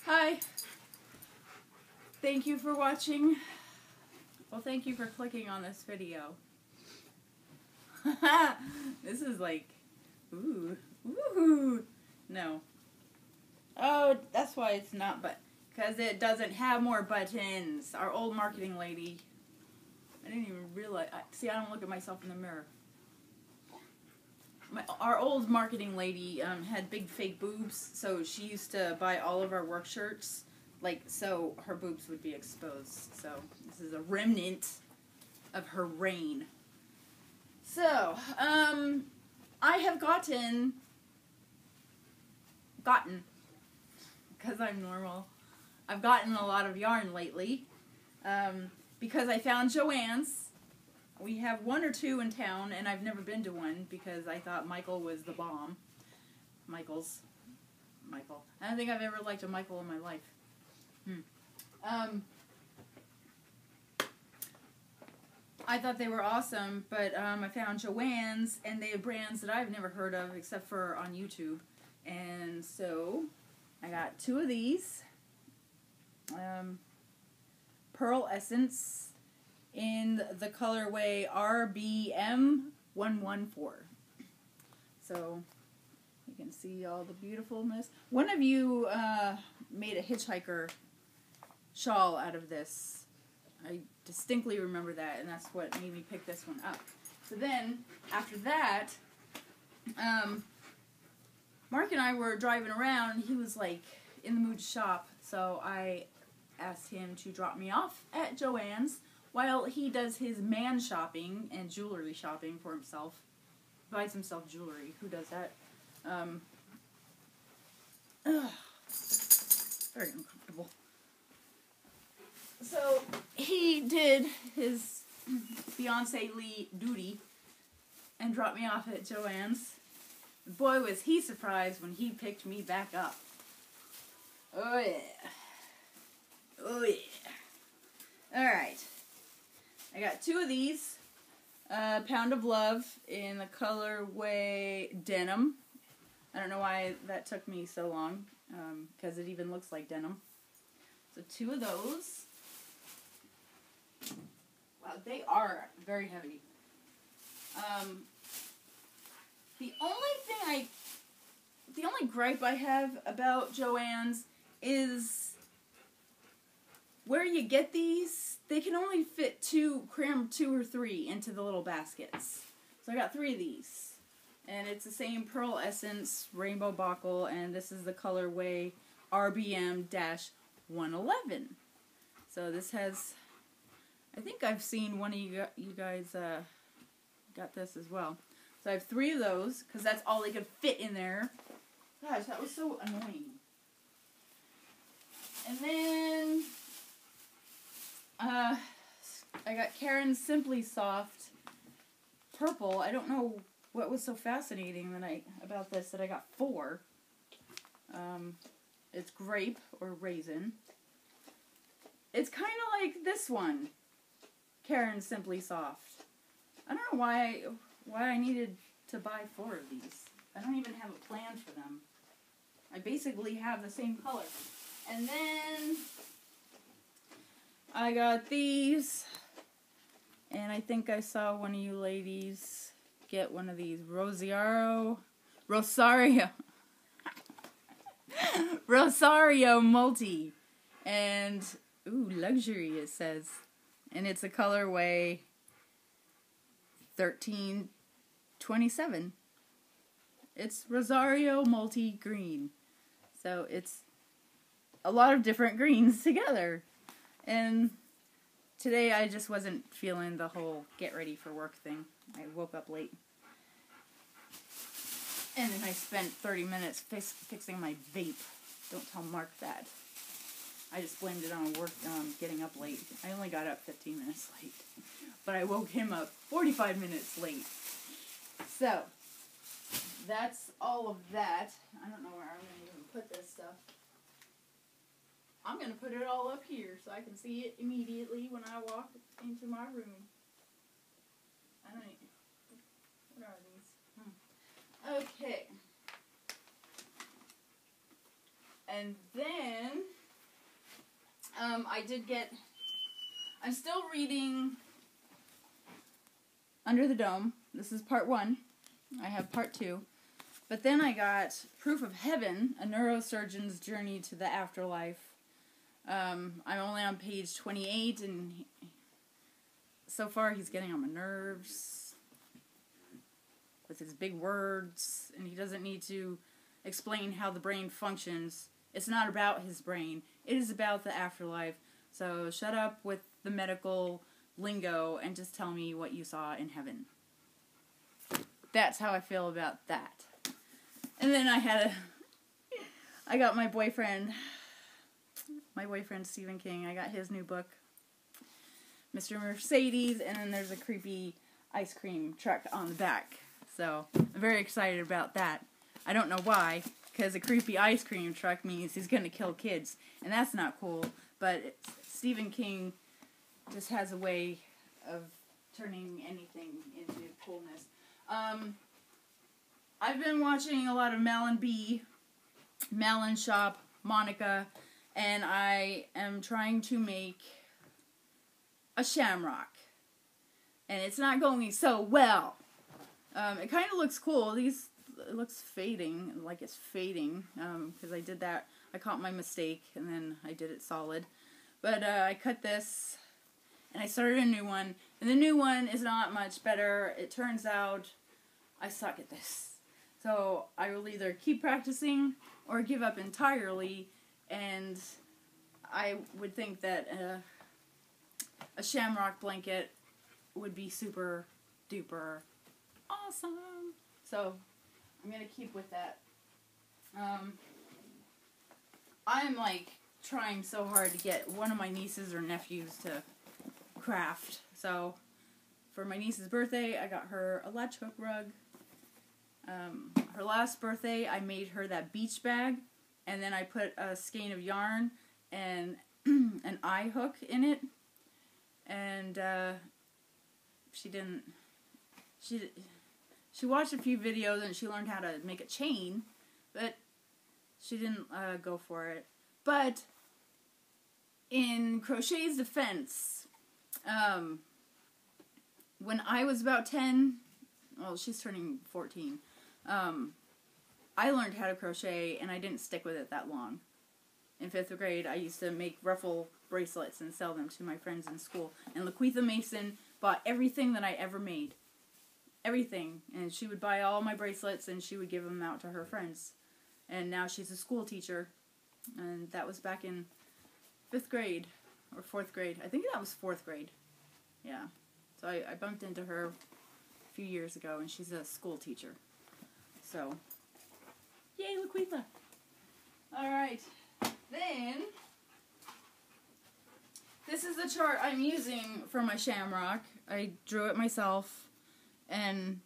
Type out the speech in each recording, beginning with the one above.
Hi. Thank you for watching. Well, thank you for clicking on this video. This is like, ooh, ooh. No. Oh, that's why it's not, but because it doesn't have more buttons. Our old marketing lady. I didn't even realize. See, I don't look at myself in the mirror. Our old marketing lady had big fake boobs, so she used to buy all of our work shirts, like, so her boobs would be exposed. So this is a remnant of her reign. So, I have gotten, because I'm normal, I've gotten a lot of yarn lately, because I found Joann's. We have one or two in town, and I've never been to one because I thought Michael was the bomb. Michael. I don't think I've ever liked a Michael in my life. I thought they were awesome, but I found Joann's, and they have brands that I've never heard of except for on YouTube. And so I got two of these. Pearl Essence in the colorway RBM114. So you can see all the beautifulness. One of you made a hitchhiker shawl out of this. I distinctly remember that, and that's what made me pick this one up. So then, after that, Mark and I were driving around, and he was like in the mood to shop, so I asked him to drop me off at Joann's while he does his man shopping and jewelry shopping for himself. Buys himself jewelry. Who does that? Very uncomfortable. So he did his Beyonce Lee duty and dropped me off at Joann's. Boy, was he surprised when he picked me back up. Oh yeah. Oh yeah. Alright. I got two of these. Pound of Love in the colorway Denim. I don't know why that took me so long, because it even looks like denim. So two of those. Wow, they are very heavy. The only gripe I have about Joann's is where you get these, they can only fit cram two or three into the little baskets. So I got three of these. And it's the same Pearl Essence Rainbow Buckle, and this is the colorway RBM-111. So this has, I think I've seen one of you guys got this as well. So I have three of those, because that's all they could fit in there. Gosh, that was so annoying. And then I got Karen's Simply Soft purple. I don't know what was so fascinating about this that I got four. It's grape or raisin. It's kind of like this one, Karen's Simply Soft. I don't know why I needed to buy four of these. I don't even have a plan for them. I basically have the same color. And then I got these, and I think I saw one of you ladies get one of these Rosario multi, and ooh, luxury it says, and it's a colorway 1327. It's Rosario multi green, so it's a lot of different greens together. And today I just wasn't feeling the whole get ready for work thing. I woke up late. And then I spent 30 minutes fixing my vape. Don't tell Mark that. I just blamed it on work, getting up late. I only got up 15 minutes late. But I woke him up 45 minutes late. So, that's all of that. I don't know where I'm going to even put this stuff. I'm going to put it all up here so I can see it immediately when I walk into my room. What are these? Okay. And then I'm still reading Under the Dome. This is part 1. I have part 2. But then I got Proof of Heaven, a neurosurgeon's journey to the afterlife. I'm only on page 28, and so far he's getting on my nerves with his big words, and he doesn't need to explain how the brain functions. It's not about his brain. It is about the afterlife. So shut up with the medical lingo and just tell me what you saw in heaven. That's how I feel about that. And then I got my boyfriend Stephen King. I got his new book, Mr. Mercedes, and then there's a creepy ice cream truck on the back. So I'm very excited about that. I don't know why, because a creepy ice cream truck means he's going to kill kids, and that's not cool. But Stephen King just has a way of turning anything into coolness. I've been watching a lot of Malin Shop, Monica, and I am trying to make a shamrock. And it's not going so well. It kind of looks cool. It looks fading, like it's fading, because I did that. I caught my mistake, and then I did it solid. But I cut this, and I started a new one, and the new one is not much better. It turns out I suck at this. So I will either keep practicing or give up entirely, and I would think that a shamrock blanket would be super duper awesome. So I'm going to keep with that. I'm like trying so hard to get one of my nieces or nephews to craft. So for my niece's birthday, I got her a latch hook rug. Her last birthday, I made her that beach bag, and then I put a skein of yarn and an eye hook in it, and she watched a few videos and she learned how to make a chain, but she didn't go for it. But in Crochet's defense, when I was about 10, well, she's turning 14, I learned how to crochet, and I didn't stick with it that long. In 5th grade, I used to make ruffle bracelets and sell them to my friends in school. And Laquitha Mason bought everything that I ever made. Everything. And she would buy all my bracelets, and she would give them out to her friends. And now she's a school teacher. And that was back in 5th grade, or 4th grade. I think that was 4th grade. Yeah. So I bumped into her a few years ago, and she's a school teacher. So, yay, Laquitha! Alright, then, this is the chart I'm using for my shamrock. I drew it myself, and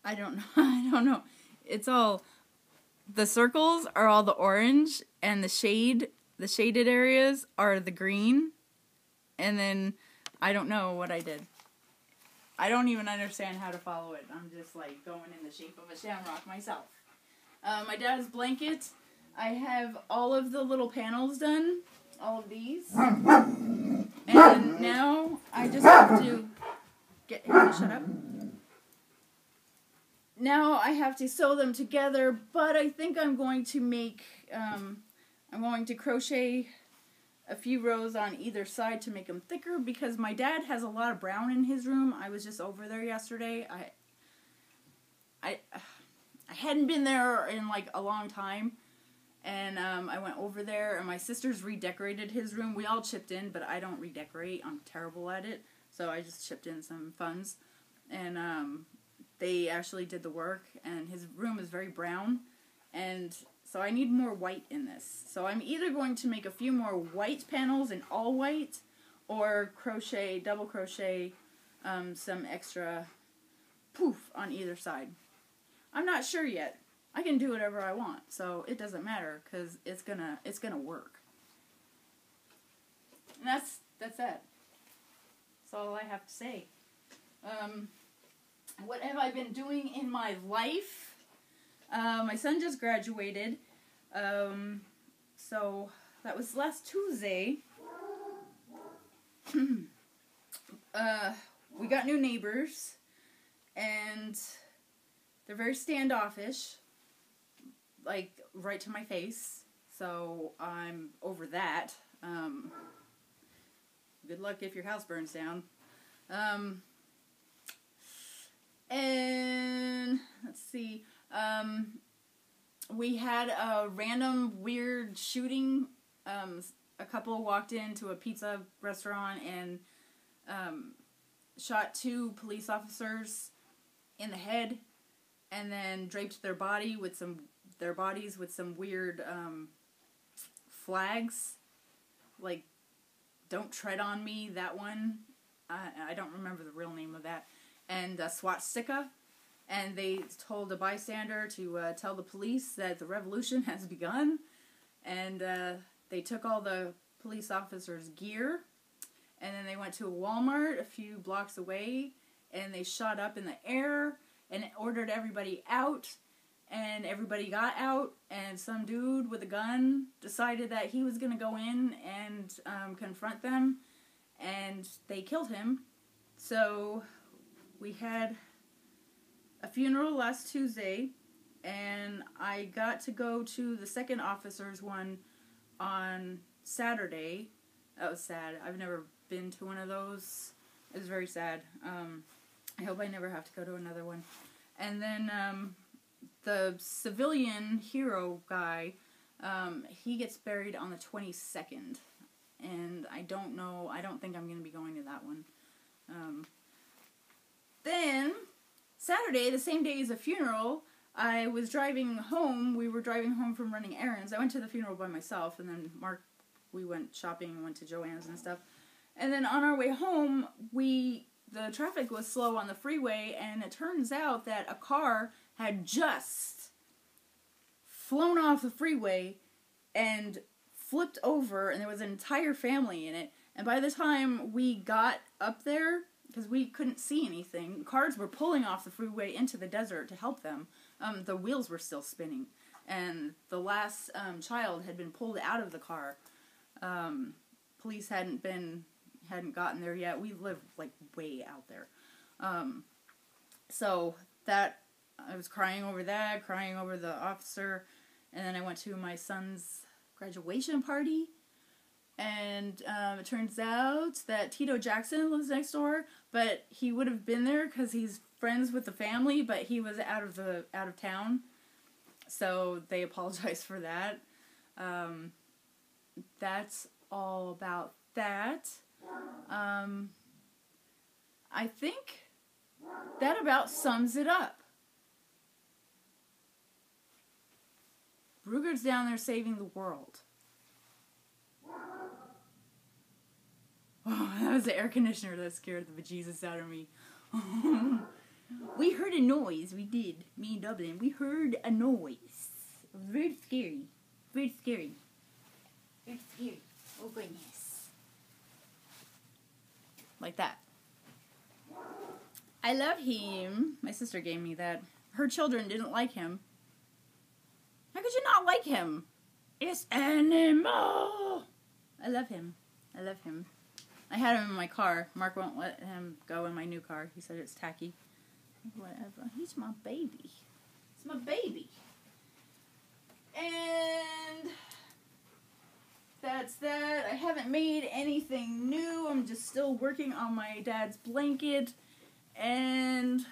I don't know. It's all, the circles are all the orange, and the shaded areas are the green, and then I don't know what I did. I don't even understand how to follow it. I'm just like going in the shape of a shamrock myself. My dad's blanket, I have all of the little panels done, all of these. And now I just have to get him to shut up. Now I have to sew them together, but I think I'm going to make, I'm going to crochet a few rows on either side to make them thicker, because my dad has a lot of brown in his room. I was just over there yesterday. I hadn't been there in like a long time, and I went over there, and my sisters redecorated his room. We all chipped in, but I don't redecorate. I'm terrible at it, so I just chipped in some funds, and they actually did the work, and his room is very brown, and so I need more white in this. So I'm either going to make a few more white panels in all white, or crochet, double crochet, some extra poof on either side. I'm not sure yet. I can do whatever I want, so it doesn't matter, because it's gonna work. And that's it. That's all I have to say. What have I been doing in my life? My son just graduated, so that was last Tuesday. We got new neighbors, and they're very standoffish, like right to my face, so I'm over that. Good luck if your house burns down. And let's see, we had a random weird shooting. A couple walked into a pizza restaurant and shot 2 police officers in the head, and then draped their bodies with some weird flags, like "Don't Tread on Me," that one. I don't remember the real name of that. And a swastika. And they told a bystander to tell the police that the revolution has begun. And they took all the police officers' gear. And then they went to a Walmart a few blocks away. And they shot up in the air and ordered everybody out. And everybody got out. And some dude with a gun decided that he was going to go in and confront them. And they killed him. So we had a funeral last Tuesday, and I got to go to the second officer's one on Saturday. That was sad. I've never been to one of those. It was very sad. I hope I never have to go to another one. And then the civilian hero guy, he gets buried on the 22nd. And I don't think I'm going to be going to that one. Then, Saturday, the same day as the funeral, I was driving home. We were driving home from running errands. I went to the funeral by myself, and then Mark, we went shopping and went to Joann's and stuff. And then on our way home, the traffic was slow on the freeway, and it turns out that a car had just flown off the freeway and flipped over, and there was an entire family in it. And by the time we got up there, because we couldn't see anything, cars were pulling off the freeway into the desert to help them. The wheels were still spinning, and the last child had been pulled out of the car. Police hadn't gotten there yet. We live like way out there. So that, I was crying over that, crying over the officer, and then I went to my son's graduation party. And it turns out that Tito Jackson lives next door, but he would have been there because he's friends with the family, but he was out of town, so they apologized for that. That's all about that. I think that about sums it up. Ruger's down there saving the world. Oh, that was the air conditioner that scared the bejesus out of me. We heard a noise. We did. Me and Dublin. We heard a noise. It was very scary. Very scary. Very scary. Oh, goodness. Like that. I love him. My sister gave me that. Her children didn't like him. How could you not like him? It's animal. I love him. I love him. I had him in my car. Mark won't let him go in my new car. He said it's tacky. Whatever. He's my baby. It's my baby. And that's that. I haven't made anything new. I'm just still working on my dad's blanket. And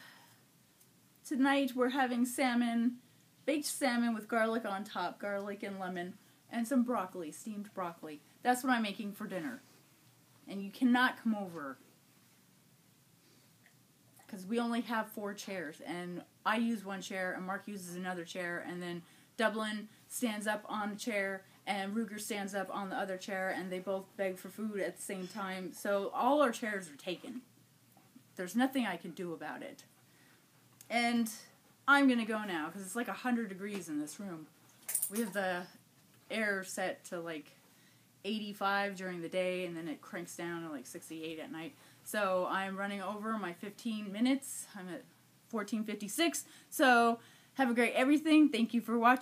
tonight we're having salmon, baked salmon with garlic on top, garlic and lemon, and some broccoli, steamed broccoli. That's what I'm making for dinner. And you cannot come over because we only have 4 chairs, and I use one chair, and Mark uses another chair, and then Dublin stands up on a chair, and Ruger stands up on the other chair, and they both beg for food at the same time. So all our chairs are taken. There's nothing I can do about it. And I'm going to go now because it's like 100 degrees in this room. We have the air set to like 85 during the day, and then it cranks down to like 68 at night. So I'm running over my 15 minutes. I'm at 14:56. So have a great everything. Thank you for watching.